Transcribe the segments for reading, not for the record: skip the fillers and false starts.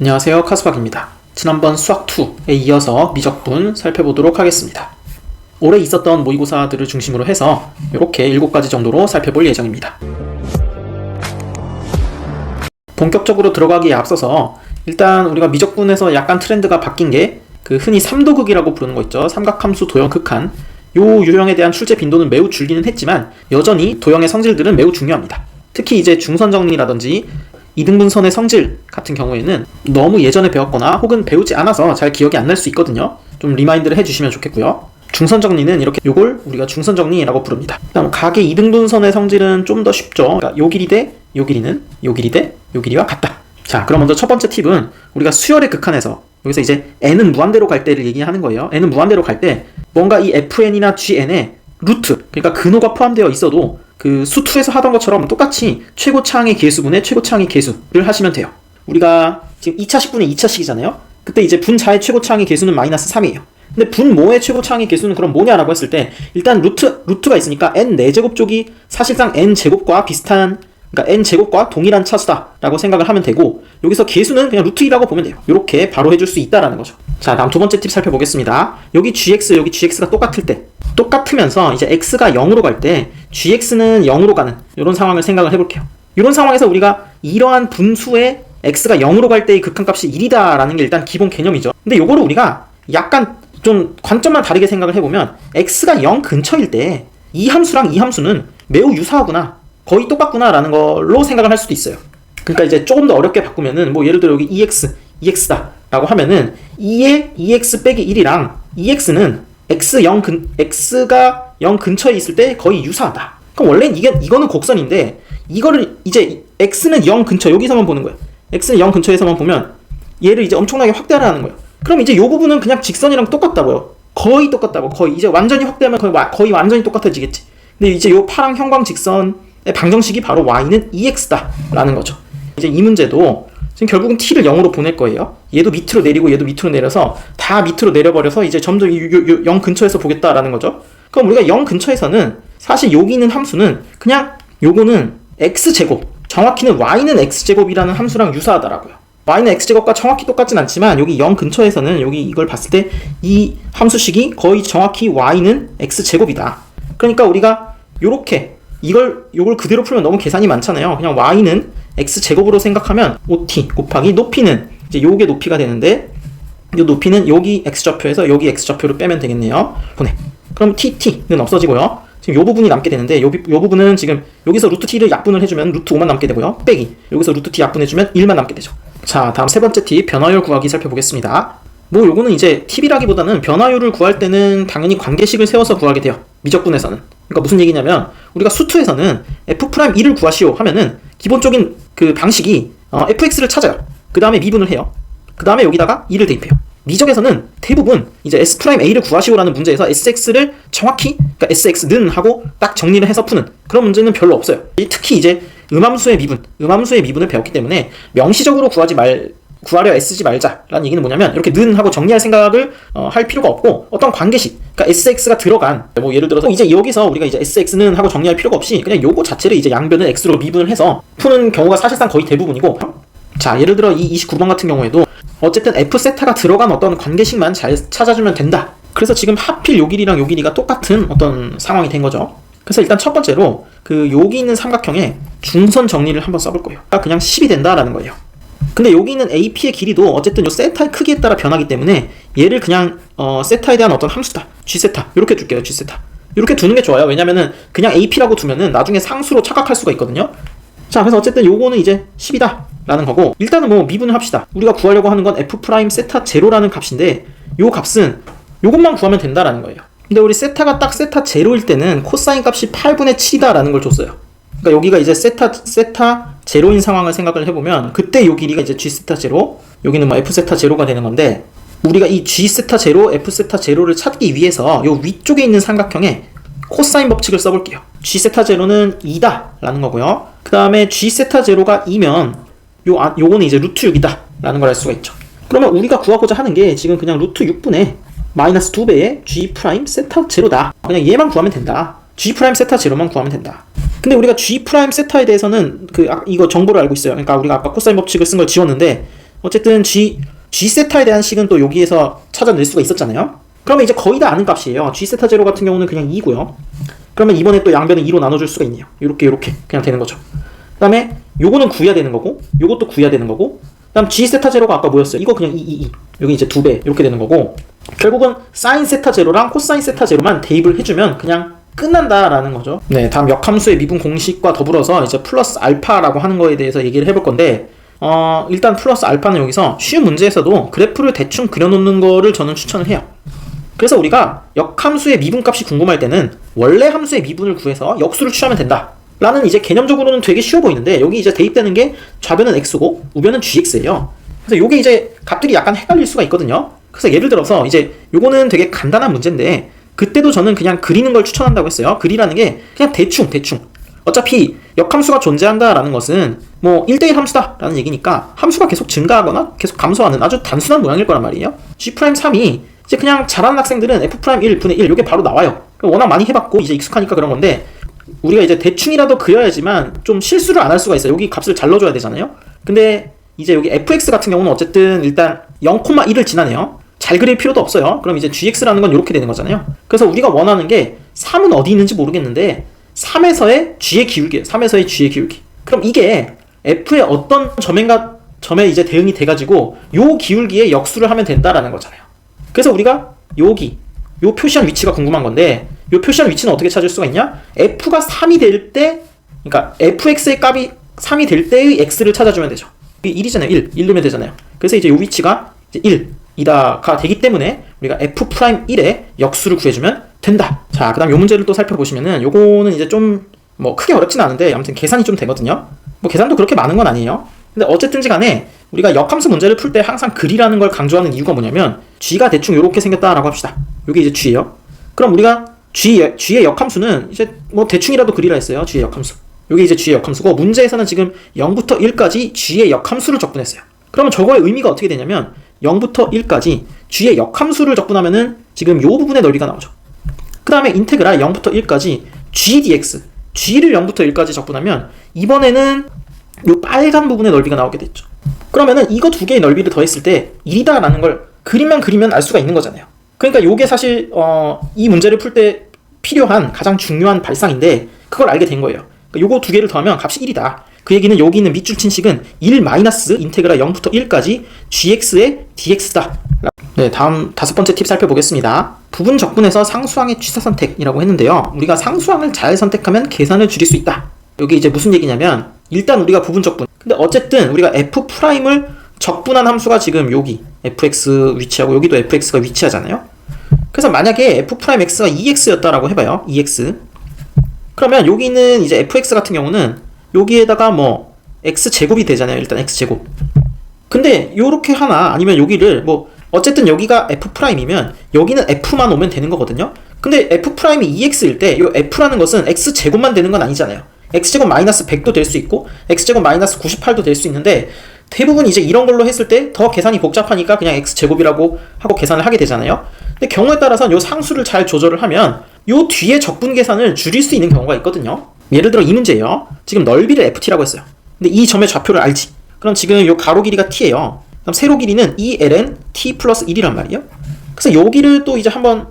안녕하세요, 카스박입니다. 지난번 수학2에 이어서 미적분 살펴보도록 하겠습니다. 올해 있었던 모의고사들을 중심으로 해서 이렇게 7가지 정도로 살펴볼 예정입니다. 본격적으로 들어가기에 앞서서 일단 우리가 미적분에서 약간 트렌드가 바뀐 게 그 흔히 삼도극이라고 부르는 거 있죠. 삼각함수 도형 극한. 요 유형에 대한 출제 빈도는 매우 줄기는 했지만 여전히 도형의 성질들은 매우 중요합니다. 특히 이제 중선정리라든지 이등분선의 성질 같은 경우에는 너무 예전에 배웠거나 혹은 배우지 않아서 잘 기억이 안 날 수 있거든요. 좀 리마인드를 해주시면 좋겠고요. 중선정리는 이렇게 요걸 우리가 중선정리라고 부릅니다. 그다음 각의 이등분선의 성질은 좀 더 쉽죠. 그러니까 요 길이 대 요 길이는 요 길이 대 요 길이와 같다. 자, 그럼 먼저 첫 번째 팁은 우리가 수열의 극한에서 여기서 이제 n은 무한대로 갈 때를 얘기하는 거예요. n은 무한대로 갈 때 뭔가 이 fn이나 gn에 루트, 그러니까 근호가 포함되어 있어도 그 수2에서 하던 것처럼 똑같이 최고차항의 계수분의 최고차항의 계수를 하시면 돼요. 우리가 지금 2차 식분의 2차식이잖아요. 그때 이제 분자의 최고차항의 계수는 마이너스 3이에요. 근데 분모의 최고차항의 계수는 그럼 뭐냐라고 했을 때 일단 루트가 있으니까 n 4제곱 쪽이 사실상 n제곱과 비슷한, 그러니까 n제곱과 동일한 차수다라고 생각을 하면 되고, 여기서 계수는 그냥 루트 2라고 보면 돼요. 이렇게 바로 해줄 수 있다라는 거죠. 자, 다음 두 번째 팁 살펴보겠습니다. 여기 gx, 여기 gx가 똑같을 때, 똑같으면서 이제 x가 0으로 갈 때 gx는 0으로 가는 이런 상황을 생각을 해볼게요. 이런 상황에서 우리가 이러한 분수의 x가 0으로 갈 때의 극한값이 1이다라는 게 일단 기본 개념이죠. 근데 요거를 우리가 약간 좀 관점만 다르게 생각을 해보면 x가 0 근처일 때 이 함수랑 이 함수는 매우 유사하구나, 거의 똑같구나 라는 걸로 생각을 할 수도 있어요. 그러니까 이제 조금 더 어렵게 바꾸면은 뭐 예를 들어 여기 2x다 라고 하면은 2의 2x 빼기 1이랑 2x는 x가 0 근처에 있을 때 거의 유사하다. 그럼 원래 이거는 곡선인데 이거를 이제 x는 0 근처, 여기서만 보는 거예요. x는 0 근처에서만 보면 얘를 이제 엄청나게 확대를 하는 거예요. 그럼 이제 요 부분은 그냥 직선이랑 똑같다고요. 거의 똑같다고. 거의 이제 완전히 확대하면 거의 완전히 똑같아지겠지. 근데 이제 요 파랑 형광 직선의 방정식이 바로 y는 2x다 라는 거죠. 이제 이 문제도 지금 결국은 t를 0으로 보낼 거예요. 얘도 밑으로 내리고 얘도 밑으로 내려서 다 밑으로 내려버려서 이제 점점 0 근처에서 보겠다라는 거죠. 그럼 우리가 0 근처에서는 사실 여기 있는 함수는 그냥 요거는 x제곱, 정확히는 y는 x제곱이라는 함수랑 유사하더라고요. y는 x제곱과 정확히 똑같진 않지만 여기 0 근처에서는 여기 이걸 봤을 때 이 함수식이 거의 정확히 y는 x제곱이다. 그러니까 우리가 요렇게 요걸 그대로 풀면 너무 계산이 많잖아요. 그냥 y는 x제곱으로 생각하면 5t 곱하기 높이는 이제 요게 높이가 되는데, 요 높이는 여기 x좌표에서 여기 x좌표를 빼면 되겠네요. 보내. 그럼 t는 없어지고요. 지금 요 부분이 남게 되는데 요 부분은 지금 여기서 루트 t를 약분을 해주면 루트 5만 남게 되고요. 빼기. 여기서 루트 t 약분해주면 1만 남게 되죠. 자, 다음 세 번째 팁, 변화율 구하기 살펴보겠습니다. 뭐 요거는 이제 팁이라기보다는 변화율을 구할 때는 당연히 관계식을 세워서 구하게 돼요. 미적분에서는. 그러니까 무슨 얘기냐면 우리가 수2에서는 f'2를 구하시오 하면은 기본적인 그 방식이 fx를 찾아요. 그 다음에 미분을 해요. 그 다음에 여기다가 2를 대입해요. 미적에서는 대부분 이제 s'a를 구하시오라는 문제에서 sx를 정확히, 그러니까 sx는 하고 딱 정리를 해서 푸는 그런 문제는 별로 없어요. 특히 이제 음함수의 미분을 배웠기 때문에 명시적으로 구하려 애쓰지 말자라는 얘기는 뭐냐면 이렇게 는 하고 정리할 생각을 할 필요가 없고, 어떤 관계식, 그러니까 sx가 들어간, 뭐 예를 들어서 이제 여기서 우리가 이제 sx는 하고 정리할 필요가 없이 그냥 요거 자체를 이제 양변을 x로 미분을 해서 푸는 경우가 사실상 거의 대부분이고, 자, 예를 들어 이 29번 같은 경우에도 어쨌든 f세타가 들어간 어떤 관계식만 잘 찾아주면 된다. 그래서 지금 하필 요 길이랑 요 길이가 똑같은 어떤 상황이 된 거죠. 그래서 일단 첫 번째로 그 여기 있는 삼각형의 중선 정리를 한번 써볼 거예요. 그냥 10이 된다라는 거예요. 근데 여기 있는 AP의 길이도 어쨌든 요 세타의 크기에 따라 변하기 때문에 얘를 그냥 세타에 대한 어떤 함수다, G세타 이렇게 둘게요. G세타 이렇게 두는 게 좋아요. 왜냐면은 그냥 AP라고 두면은 나중에 상수로 착각할 수가 있거든요. 자, 그래서 어쨌든 요거는 이제 10이다 라는 거고, 일단은 뭐 미분을 합시다. 우리가 구하려고 하는 건 f' 세타 제로라는 값인데 요 값은 요것만 구하면 된다라는 거예요. 근데 우리 세타가 딱 세타 제로일 때는 코사인 값이 8분의 7이다 라는 걸 줬어요. 그러니까 여기가 이제 세타 제로인 상황을 생각을 해보면 그때 요 길이가 이제 g세타 제로, 여기는 뭐 f세타 제로가 되는 건데, 우리가 이 g세타 제로, f세타 제로를 찾기 위해서 요 위쪽에 있는 삼각형에 코사인 법칙을 써볼게요. g세타 제로는 2다 라는 거고요. 그 다음에 g세타 제로가 2면 요거는 이제 루트 6이다 라는 걸 알 수가 있죠. 그러면 우리가 구하고자 하는 게 지금 그냥 루트 6분의 마이너스 2배의 g' 세타 제로다. 그냥 얘만 구하면 된다. g' 세타 제로만 구하면 된다. 근데 우리가 g' 세타에 대해서는 이거 정보를 알고 있어요. 그러니까 우리가 아까 코사인 법칙을 쓴 걸 지웠는데 어쨌든 G 세타에 대한 식은 또 여기에서 찾아낼 수가 있었잖아요. 그러면 이제 거의 다 아는 값이에요. G 세타 제로 같은 경우는 그냥 2고요. 그러면 이번에 또 양변을 2로 나눠줄 수가 있네요. 요렇게 그냥 되는 거죠. 그 다음에 요거는 구해야 되는 거고, 요것도 구해야 되는 거고, 그 다음 G 세타 제로가 아까 뭐였어요? 이거 그냥 2. 여기 이제 2배 이렇게 되는 거고, 결국은 사인 세타 제로랑 코사인 세타 제로만 대입을 해주면 그냥 끝난다라는 거죠. 네, 다음 역함수의 미분 공식과 더불어서 이제 플러스 알파라고 하는 거에 대해서 얘기를 해볼 건데, 일단 플러스 알파는 여기서 쉬운 문제에서도 그래프를 대충 그려놓는 거를 저는 추천을 해요. 그래서 우리가 역함수의 미분값이 궁금할 때는 원래 함수의 미분을 구해서 역수를 취하면 된다 라는 이제 개념적으로는 되게 쉬워 보이는데, 여기 이제 대입되는 게 좌변은 x고 우변은 gx예요. 그래서 요게 이제 값들이 약간 헷갈릴 수가 있거든요. 그래서 예를 들어서 이제 요거는 되게 간단한 문제인데, 그때도 저는 그냥 그리는 걸 추천한다고 했어요. 그리라는 게 그냥 대충 어차피 역함수가 존재한다라는 것은 뭐 1대1 함수다라는 얘기니까 함수가 계속 증가하거나 계속 감소하는 아주 단순한 모양일 거란 말이에요. G'3이 이제 그냥 잘하는 학생들은 F'1 분의 1 이게 바로 나와요. 워낙 많이 해봤고 이제 익숙하니까 그런 건데, 우리가 이제 대충이라도 그려야지만 좀 실수를 안 할 수가 있어요. 여기 값을 잘 넣어줘야 되잖아요. 근데 이제 여기 fx 같은 경우는 어쨌든 일단 0,1을 지나네요. 잘 그릴 필요도 없어요. 그럼 이제 gx라는 건 이렇게 되는 거잖아요. 그래서 우리가 원하는 게 3은 어디 있는지 모르겠는데 3에서의 g의 기울기예요. 3에서의 g의 기울기. 그럼 이게 f의 어떤 점에 이제 대응이 돼가지고 요 기울기에 역수를 하면 된다라는 거잖아요. 그래서 우리가 여기 요 표시한 위치가 궁금한 건데, 요 표시한 위치는 어떻게 찾을 수가 있냐? f가 3이 될 때, 그러니까 fx의 값이 3이 될 때의 x를 찾아주면 되죠. 이게 1이잖아요. 1 넣으면 되잖아요. 그래서 이제 요 위치가 이제 1이다가 되기 때문에 우리가 f'1의 역수를 구해주면 된다. 자, 그 다음 요 문제를 또 살펴보시면은 요거는 이제 좀 뭐 크게 어렵진 않은데 아무튼 계산이 좀 되거든요. 뭐 계산도 그렇게 많은 건 아니에요. 근데 어쨌든지 간에 우리가 역함수 문제를 풀 때 항상 글이라는 걸 강조하는 이유가 뭐냐면, g가 대충 요렇게 생겼다라고 합시다. 요게 이제 g예요. 그럼 우리가 g의 역함수는 이제 뭐 대충이라도 그리라 했어요. g의 역함수. 요게 이제 g의 역함수고, 문제에서는 지금 0부터 1까지 g의 역함수를 적분했어요. 그러면 저거의 의미가 어떻게 되냐면 0부터 1까지 g의 역함수를 적분하면은 지금 요 부분의 넓이가 나오죠. 그 다음에 인테그랄 0부터 1까지 g dx, g를 0부터 1까지 적분하면 이번에는 요 빨간 부분의 넓이가 나오게 됐죠. 그러면은 이거 두 개의 넓이를 더했을 때 1이다 라는 걸 그림만 그리면 알 수가 있는 거잖아요. 그러니까 요게 사실 이 문제를 풀 때 필요한 가장 중요한 발상인데, 그걸 알게 된 거예요. 그러니까 요거 두 개를 더하면 값이 1이다. 그 얘기는 여기 있는 밑줄 친 식은 1 마이너스 인테그랄 0부터 1까지 gx의 dx다. 네, 다음 다섯 번째 팁 살펴보겠습니다. 부분 적분에서 상수항의 취사 선택이라고 했는데요. 우리가 상수항을 잘 선택하면 계산을 줄일 수 있다. 여기 이제 무슨 얘기냐면, 일단 우리가 부분 적분. 근데 어쨌든 우리가 f'을 적분한 함수가 지금 여기 fx 위치하고 여기도 fx가 위치하잖아요. 그래서 만약에 f'x가 2x였다라고 해봐요. 2x. 그러면 여기는 이제 fx 같은 경우는 여기에다가 뭐 x제곱이 되잖아요. 일단 x제곱. 근데 요렇게 하나 아니면 여기를 뭐 어쨌든 여기가 f'이면 여기는 f만 오면 되는 거거든요. 근데 f'이 2x일 때 요 f라는 것은 x제곱만 되는 건 아니잖아요. x제곱 마이너스 100도 될 수 있고 x제곱 마이너스 98도 될 수 있는데, 대부분 이제 이런 걸로 했을 때 더 계산이 복잡하니까 그냥 x제곱이라고 하고 계산을 하게 되잖아요. 근데 경우에 따라서 요 상수를 잘 조절을 하면 요 뒤에 적분 계산을 줄일 수 있는 경우가 있거든요. 예를 들어 이 문제예요. 지금 넓이를 ft라고 했어요. 근데 이 점의 좌표를 알지. 그럼 지금 요 가로 길이가 t예요. 그럼 세로 길이는 2ln t 플러스 1이란 말이에요. 그래서 여기를 또 이제 한번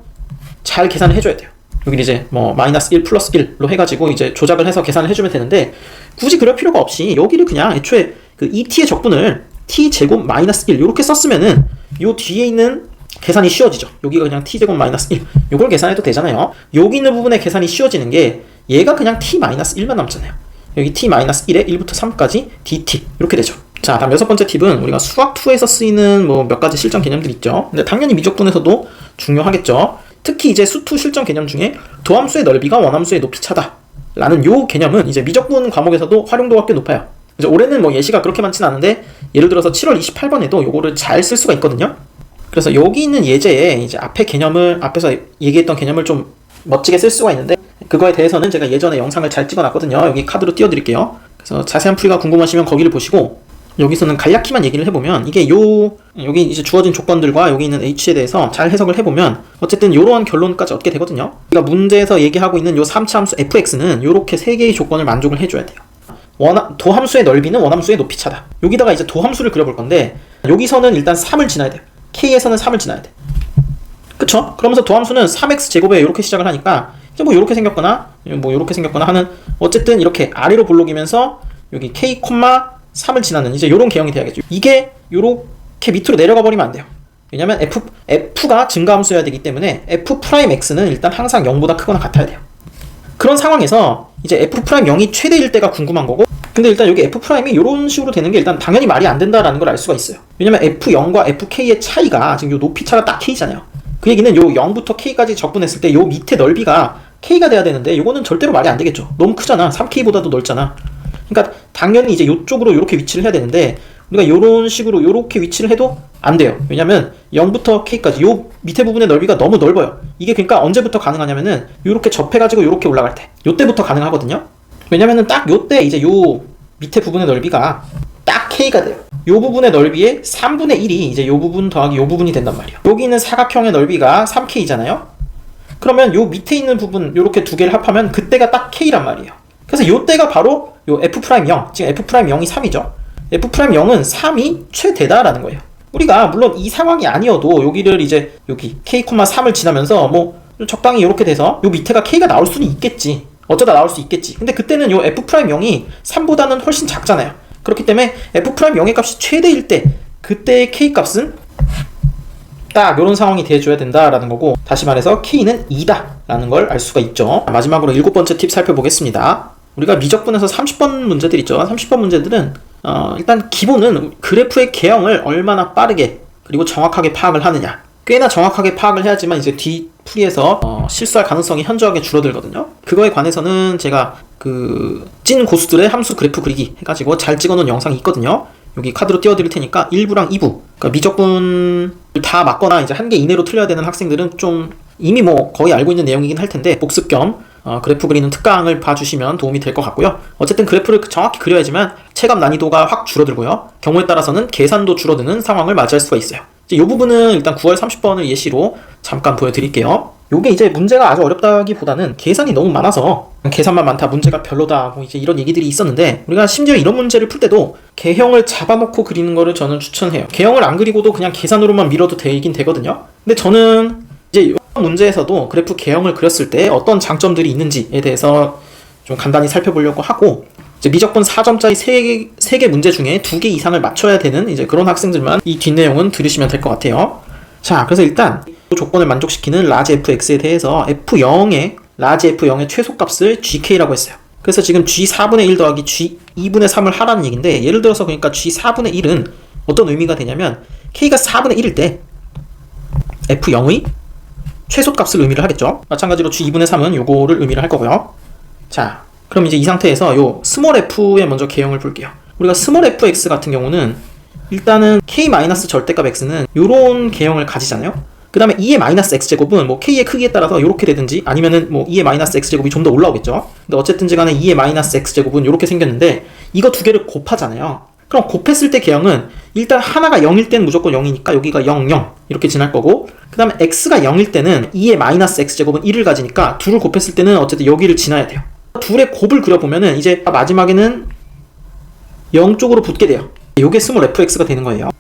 잘 계산을 해줘야 돼요. 여기 이제 뭐 마이너스 1 플러스 1로 해가지고 이제 조작을 해서 계산을 해주면 되는데, 굳이 그럴 필요가 없이 여기를 그냥 애초에 그 2t의 적분을 t 제곱 마이너스 1 이렇게 썼으면은 요 뒤에 있는 계산이 쉬워지죠. 여기가 그냥 t 제곱 마이너스 1 요걸 계산해도 되잖아요. 여기 있는 부분의 계산이 쉬워지는 게 얘가 그냥 t 마이너스 1만 남잖아요. 여기 t 마이너스 1에 1부터 3까지 dt 이렇게 되죠. 자, 다음 여섯 번째 팁은 우리가 수학2에서 쓰이는 뭐 몇 가지 실전 개념들 있죠. 근데 당연히 미적분에서도 중요하겠죠. 특히 이제 수2 실전 개념 중에 도함수의 넓이가 원함수의 높이 차다 라는 요 개념은 이제 미적분 과목에서도 활용도가 꽤 높아요. 이제 올해는 뭐 예시가 그렇게 많진 않은데, 예를 들어서 7월 28번에도 요거를 잘 쓸 수가 있거든요. 그래서 여기 있는 예제에 이제 앞에서 얘기했던 개념을 좀 멋지게 쓸 수가 있는데, 그거에 대해서는 제가 예전에 영상을 잘 찍어놨거든요. 여기 카드로 띄워드릴게요. 그래서 자세한 풀이가 궁금하시면 거기를 보시고, 여기서는 간략히만 얘기를 해보면, 이게 여기 이제 주어진 조건들과 여기 있는 h에 대해서 잘 해석을 해보면 어쨌든 이러한 결론까지 얻게 되거든요. 우리가 문제에서 얘기하고 있는 요 3차 함수 fx는 요렇게 세 개의 조건을 만족을 해줘야 돼요. 도함수의 넓이는 원함수의 높이 차다. 여기다가 이제 도함수를 그려볼 건데 여기서는 일단 3을 지나야 돼요. K에서는 3을 지나야 돼. 그쵸? 그러면서 도함수는 3x 제곱에 이렇게 시작을 하니까 이제 뭐 이렇게 생겼거나 뭐 이렇게 생겼거나 하는 어쨌든 이렇게 아래로 볼록이면서 여기 K, 3을 지나는 이제 요런 개형이 돼야겠죠. 이게 요렇게 밑으로 내려가 버리면 안 돼요. 왜냐면 F가 증가함수여야 되기 때문에 F'X는 일단 항상 0보다 크거나 같아야 돼요. 그런 상황에서 이제 F'0이 최대일 때가 궁금한 거고, 근데 일단 여기 F'이 이런 식으로 되는 게 일단 당연히 말이 안 된다라는 걸 알 수가 있어요. 왜냐면 F0과 FK의 차이가 지금 요 높이 차가 딱 K잖아요. 그 얘기는 요 0부터 K까지 적분했을 때 요 밑에 넓이가 K가 돼야 되는데 요거는 절대로 말이 안 되겠죠. 너무 크잖아. 3K보다도 넓잖아. 그러니까 당연히 이제 요쪽으로 이렇게 위치를 해야 되는데 우리가 요런 식으로 요렇게 위치를 해도 안 돼요. 왜냐면 0부터 K까지 요 밑에 부분의 넓이가 너무 넓어요. 이게 그러니까 언제부터 가능하냐면은 요렇게 접해가지고 요렇게 올라갈 때 요때부터 가능하거든요. 왜냐면은 딱 요때 이제 요 밑에 부분의 넓이가 딱 K가 돼요. 요 부분의 넓이의 3분의 1이 이제 요 부분 더하기 요 부분이 된단 말이에요. 여기 있는 사각형의 넓이가 3K잖아요. 그러면 요 밑에 있는 부분 요렇게 두 개를 합하면 그때가 딱 K란 말이에요. 그래서 요때가 바로 요 F'0, 지금 F'0이 3이죠. F'0은 3이 최대다라는 거예요. 우리가 물론 이 상황이 아니어도 여기를 이제 여기 K,3을 지나면서 뭐 적당히 이렇게 돼서 요 밑에가 K가 나올 수는 있겠지. 어쩌다 나올 수 있겠지. 근데 그때는 요 F'0이 3보다는 훨씬 작잖아요. 그렇기 때문에 F'0의 값이 최대일 때 그때의 K 값은 딱 이런 상황이 돼줘야 된다라는 거고, 다시 말해서 K는 2다 라는 걸 알 수가 있죠. 마지막으로 7번째 팁 살펴보겠습니다. 우리가 미적분에서 30번 문제들 있죠. 30번 문제들은 일단 기본은 그래프의 개형을 얼마나 빠르게 그리고 정확하게 파악을 하느냐. 꽤나 정확하게 파악을 해야지만 이제 뒤풀이에서 실수할 가능성이 현저하게 줄어들거든요. 그거에 관해서는 제가 그 찐 고수들의 함수 그래프 그리기 해가지고 잘 찍어놓은 영상이 있거든요. 여기 카드로 띄워드릴 테니까 1부랑 2부, 그러니까 미적분을 다 맞거나 이제 한 개 이내로 틀려야 되는 학생들은 좀 이미 뭐 거의 알고 있는 내용이긴 할 텐데 복습 겸 그래프 그리는 특강을 봐주시면 도움이 될 것 같고요. 어쨌든 그래프를 정확히 그려야지만 체감 난이도가 확 줄어들고요. 경우에 따라서는 계산도 줄어드는 상황을 맞이할 수가 있어요. 이 부분은 일단 9월 30번을 예시로 잠깐 보여드릴게요. 요게 이제 문제가 아주 어렵다기보다는 계산이 너무 많아서 계산만 많다, 문제가 별로다, 뭐 이제 이런 얘기들이 있었는데 우리가 심지어 이런 문제를 풀 때도 개형을 잡아놓고 그리는 거를 저는 추천해요. 개형을 안 그리고도 그냥 계산으로만 밀어도 되긴 되거든요. 근데 저는 이제 이런 문제에서도 그래프 개형을 그렸을 때 어떤 장점들이 있는지에 대해서 좀 간단히 살펴보려고 하고, 이제 미적분 4점짜리 3개 문제 중에 2개 이상을 맞춰야 되는 이제 그런 학생들만 이 뒷내용은 들으시면 될 것 같아요. 자, 그래서 일단 조건을 만족시키는 라지 fx에 대해서 F0의 라지 F0의 최소값을 gk라고 했어요. 그래서 지금 g4분의 1 더하기 g2분의 3을 하라는 얘기인데, 예를 들어서 그러니까 g4분의 1은 어떤 의미가 되냐면 k가 4분의 1일 때 F0의 최소값을 의미를 하겠죠. 마찬가지로 g2분의 3은 요거를 의미를 할 거고요. 자, 그럼 이제 이 상태에서 요 스몰 f의 먼저 개형을 볼게요. 우리가 스몰 fx 같은 경우는 일단은 k 마이너스 절대값 x는 요런 개형을 가지잖아요. 그 다음에 2의 마이너스 x제곱은 뭐 k의 크기에 따라서 요렇게 되든지 아니면은 뭐 2의 마이너스 x제곱이 좀 더 올라오겠죠. 근데 어쨌든지 간에 2의 마이너스 x제곱은 요렇게 생겼는데 이거 두 개를 곱하잖아요. 그럼 곱했을 때 개형은 일단 하나가 0일 때는 무조건 0이니까 여기가 0, 0 이렇게 지날 거고, 그 다음에 x가 0일 때는 2의 마이너스 x제곱은 1을 가지니까 둘을 곱했을 때는 어쨌든 여기를 지나야 돼요. 둘의 곱을 그려보면은 이제 마지막에는 0 쪽으로 붙게 돼요. 요게 스몰 fx가 되는 거예요.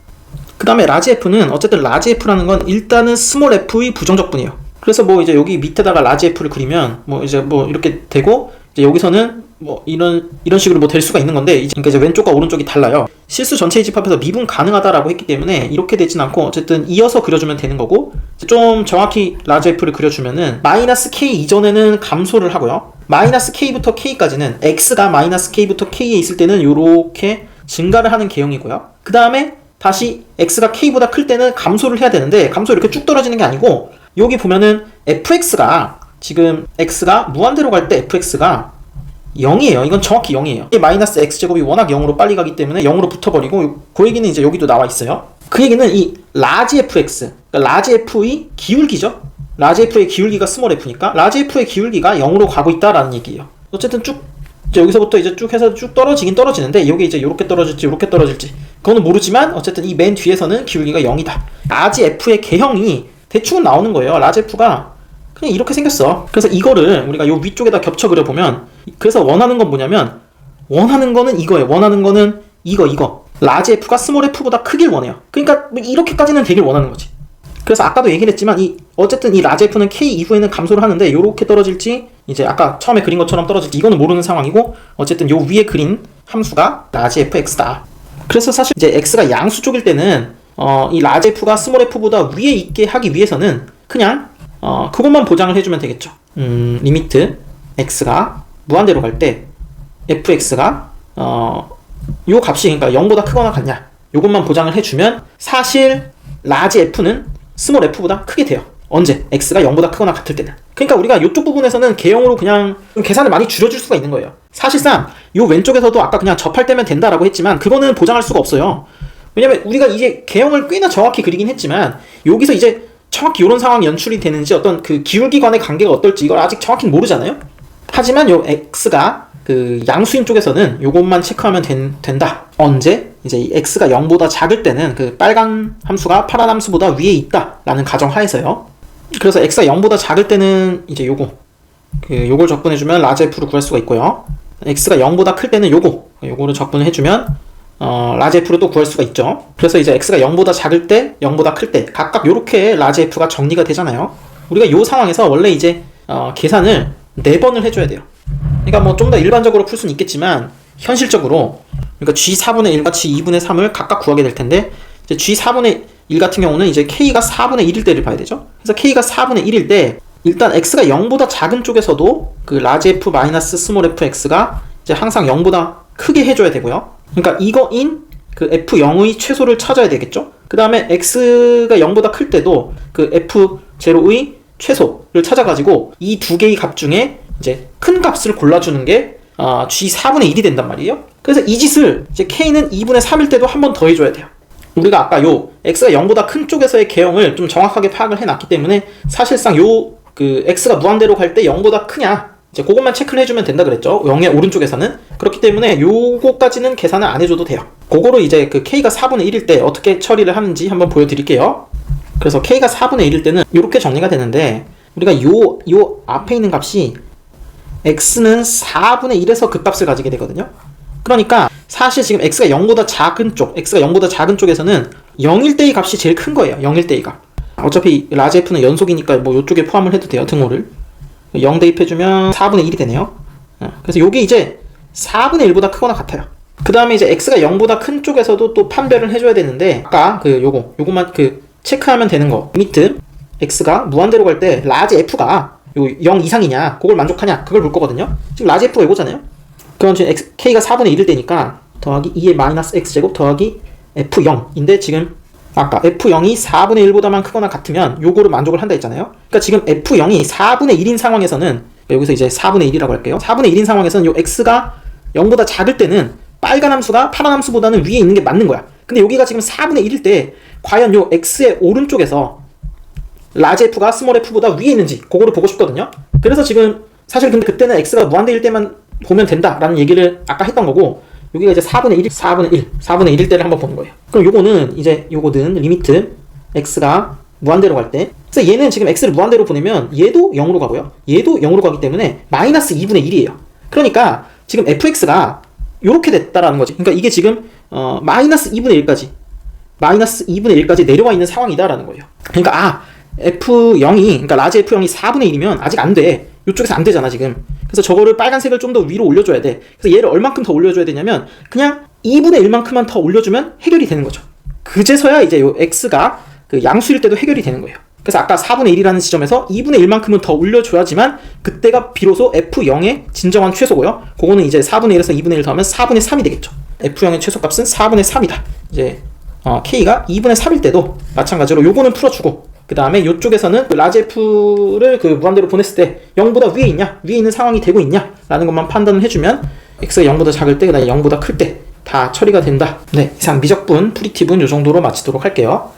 그 다음에 라지 f는 어쨌든 라지 f라는 건 일단은 스몰 f의 부정적분이에요. 그래서 뭐 이제 여기 밑에다가 라지 f를 그리면 뭐 이제 뭐 이렇게 되고, 이제 여기서는 뭐 이런 식으로 뭐 될 수가 있는 건데, 그러니까 이제 왼쪽과 오른쪽이 달라요. 실수 전체의 집합에서 미분 가능하다라고 했기 때문에 이렇게 되진 않고 어쨌든 이어서 그려주면 되는 거고, 좀 정확히 라지 f를 그려주면은 마이너스 k 이전에는 감소를 하고요. 마이너스 k부터 k까지는 x가 마이너스 k부터 k에 있을 때는 요렇게 증가를 하는 개형이고요. 그 다음에 다시 x가 k보다 클 때는 감소를 해야 되는데, 감소 이렇게 쭉 떨어지는 게 아니고 여기 보면은 fx가 지금 x가 무한대로 갈 때 fx가 0이에요. 이건 정확히 0이에요. 이 마이너스 x제곱이 워낙 0으로 빨리 가기 때문에 0으로 붙어버리고, 그 얘기는 이제 여기도 나와 있어요. 그 얘기는 이 라지 fx, 그러니까 라지 f의 기울기죠. 라지 f의 기울기가 스몰 f니까 라지 f의 기울기가 0으로 가고 있다라는 얘기예요. 어쨌든 쭉 이제 여기서부터 이제 쭉 해서 쭉 떨어지긴 떨어지는데, 이게 이제 이렇게 떨어질지 이렇게 떨어질지 그거는 모르지만 어쨌든 이 맨 뒤에서는 기울기가 0이다. 라지 f의 개형이 대충은 나오는 거예요. 라지 f가 그냥 이렇게 생겼어. 그래서 이거를 우리가 요 위쪽에다 겹쳐 그려보면, 그래서 원하는 건 뭐냐면 원하는 거는 이거예요. 원하는 거는 이거. 라지 f가 스몰 f보다 크길 원해요. 그러니까 이렇게까지는 되길 원하는 거지. 그래서 아까도 얘기를 했지만 어쨌든 이 라지 f는 k 이후에는 감소를 하는데 요렇게 떨어질지 이제 아까 처음에 그린 것처럼 떨어질지 이거는 모르는 상황이고, 어쨌든 요 위에 그린 함수가 라지 fx다. 그래서 사실 이제 x가 양수 쪽일 때는 이 라지 f가 스몰 f보다 위에 있게 하기 위해서는 그냥 그것만 보장을 해주면 되겠죠. 리미트 x가 무한대로 갈 때 fx가 요 값이 그러니까 0보다 크거나 같냐, 요것만 보장을 해주면 사실 라지 f는 스몰 f보다 크게 돼요. 언제? x가 0보다 크거나 같을 때는. 그러니까 우리가 이쪽 부분에서는 개형으로 그냥 좀 계산을 많이 줄여줄 수가 있는 거예요. 사실상 요 왼쪽에서도 아까 그냥 접할 때면 된다라고 했지만 그거는 보장할 수가 없어요. 왜냐면 우리가 이제 개형을 꽤나 정확히 그리긴 했지만 여기서 이제 정확히 이런 상황이 연출이 되는지 어떤 그 기울기관의 관계가 어떨지 이걸 아직 정확히 모르잖아요. 하지만 요 x가 그 양수인 쪽에서는 요것만 체크하면 된다. 언제? 이제 이 x가 0보다 작을 때는 그 빨간 함수가 파란 함수보다 위에 있다 라는 가정하에서요. 그래서 x가 0보다 작을 때는 이제 요걸 적분해주면 라지 f를 구할 수가 있고요. x가 0보다 클 때는 요거를 적분해주면 라지 f를 또 구할 수가 있죠. 그래서 이제 x가 0보다 작을 때, 0보다 클 때 각각 요렇게 라지 f가 정리가 되잖아요. 우리가 요 상황에서 원래 이제 계산을 4번을 해줘야 돼요. 그러니까 뭐 좀 더 일반적으로 풀 수는 있겠지만 현실적으로 그러니까 g4분의 1과 g2분의 3을 각각 구하게 될 텐데, 이제 g4분의 1 같은 경우는 이제 k가 4분의 1일 때를 봐야 되죠. 그래서 k가 4분의 1일 때 일단 x가 0보다 작은 쪽에서도 그 라지 f 마이너스 스몰 fx가 이제 항상 0보다 크게 해줘야 되고요. 그러니까 이거인 그 f0의 최소를 찾아야 되겠죠. 그 다음에 x가 0보다 클 때도 그 f0의 최소를 찾아가지고 이 두 개의 값 중에 이제 큰 값을 골라주는 게 g4분의 1이 된단 말이에요. 그래서 이 짓을 이제 k는 2분의 3일 때도 한 번 더 해줘야 돼요. 우리가 아까 요 x가 0보다 큰 쪽에서의 개형을 좀 정확하게 파악을 해놨기 때문에 사실상 그 x가 무한대로 갈 때 0보다 크냐 이제 그것만 체크를 해주면 된다 그랬죠. 0의 오른쪽에서는. 그렇기 때문에 요거까지는 계산을 안 해줘도 돼요. 그거로 이제 그 k가 4분의 1일 때 어떻게 처리를 하는지 한번 보여드릴게요. 그래서 k가 4분의 1일 때는 이렇게 정리가 되는데, 우리가 요 앞에 있는 값이 x는 4분의 1에서 그 값을 가지게 되거든요. 그러니까 사실 지금 x가 0보다 작은 쪽에서는 0일 때의 값이 제일 큰 거예요. 0일 때의 값. 어차피 라지 f는 연속이니까 뭐 요쪽에 포함을 해도 돼요. 등호를 0 대입해주면 4분의 1이 되네요. 그래서 요게 이제 4분의 1보다 크거나 같아요. 그 다음에 이제 x가 0보다 큰 쪽에서도 또 판별을 해줘야 되는데, 아까 요거만 체크하면 되는 거. 리미트 x가 무한대로 갈 때 라지 f가 0 이상이냐, 그걸 만족하냐, 그걸 볼 거거든요. 지금 라지 f가 이거잖아요. 그럼 지금 k가 4분의 1일 때니까 더하기 2의 마이너스 x제곱 더하기 f0인데, 지금 아까 f0이 4분의 1보다만 크거나 같으면 요거를 만족을 한다 했잖아요. 그러니까 지금 f0이 4분의 1인 상황에서는, 여기서 이제 4분의 1이라고 할게요. 4분의 1인 상황에서는 요 x가 0보다 작을 때는 빨간 함수가 파란 함수보다는 위에 있는 게 맞는 거야. 근데 여기가 지금 4분의 1일 때 과연 요 x의 오른쪽에서 라지 f가 스몰 f보다 위에 있는지 그거를 보고 싶거든요. 그래서 지금 사실 근데 그때는 x가 무한대일 때만 보면 된다라는 얘기를 아까 했던 거고, 여기가 이제 4분의 1일 때를 한번 보는 거예요. 그럼 요거는 리미트 x가 무한대로 갈 때, 그래서 얘는 지금 x를 무한대로 보내면 얘도 0으로 가고요. 얘도 0으로 가기 때문에 마이너스 2분의 1이에요. 그러니까 지금 fx가 요렇게 됐다라는 거지. 그러니까 이게 지금 마이너스 2분의 1까지 내려와 있는 상황이다라는 거예요. 그러니까 그러니까 라지 f0이 4분의 1이면 아직 안 돼. 이쪽에서 안 되잖아 지금. 그래서 저거를 빨간색을 좀 더 위로 올려줘야 돼. 그래서 얘를 얼만큼 더 올려줘야 되냐면 그냥 2분의 1만큼만 더 올려주면 해결이 되는 거죠. 그제서야 이제 요 x가 그 양수일 때도 해결이 되는 거예요. 그래서 아까 4분의 1이라는 지점에서 2분의 1만큼은 더 올려줘야지만 그때가 비로소 f0의 진정한 최소고요. 그거는 이제 4분의 1에서 2분의 1 더하면 4분의 3이 되겠죠. f0의 최소값은 4분의 3이다. 이제 k가 2분의 3일 때도 마찬가지로 요거는 풀어주고, 그 다음에 이쪽에서는 라지 f를 그 무한대로 보냈을 때 0보다 위에 있는 상황이 되고 있냐 라는 것만 판단을 해주면 x가 0보다 작을 때, 그 다음에 0보다 클 때 다 처리가 된다. 네, 이상 미적분, 프리티분 요 정도로 마치도록 할게요.